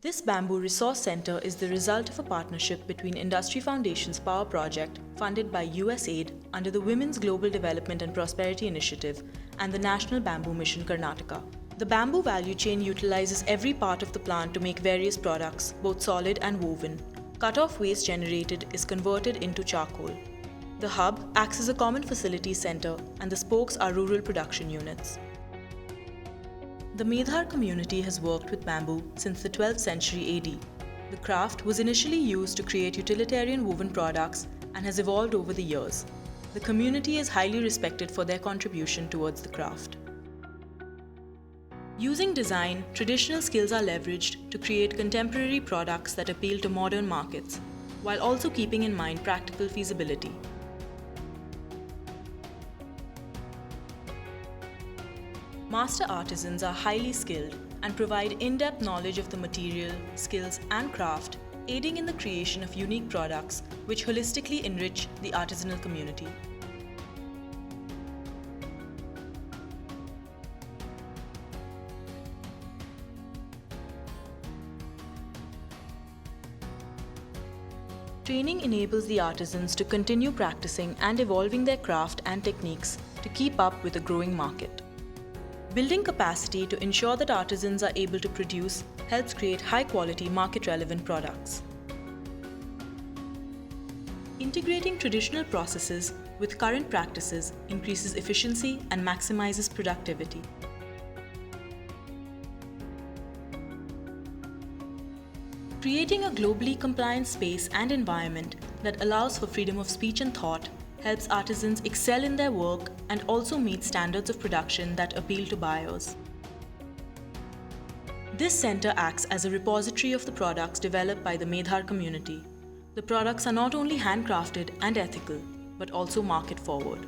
This Bamboo Resource Center is the result of a partnership between Industry Foundation's Power Project, funded by USAID under the Women's Global Development and Prosperity Initiative, and the National Bamboo Mission Karnataka. The bamboo value chain utilizes every part of the plant to make various products, both solid and woven. Cut-off waste generated is converted into charcoal. The hub acts as a common facilities center, and the spokes are rural production units. The Medhar community has worked with bamboo since the 12th century AD. The craft was initially used to create utilitarian woven products and has evolved over the years. The community is highly respected for their contribution towards the craft. Using design, traditional skills are leveraged to create contemporary products that appeal to modern markets, while also keeping in mind practical feasibility. Master artisans are highly skilled and provide in-depth knowledge of the material, skills, and craft, aiding in the creation of unique products which holistically enrich the artisanal community. Training enables the artisans to continue practicing and evolving their craft and techniques to keep up with a growing market. Building capacity to ensure that artisans are able to produce helps create high-quality, market-relevant products. Integrating traditional processes with current practices increases efficiency and maximizes productivity. Creating a globally compliant space and environment that allows for freedom of speech and thought helps artisans excel in their work and also meet standards of production that appeal to buyers. This center acts as a repository of the products developed by the Medhar community. The products are not only handcrafted and ethical, but also market forward.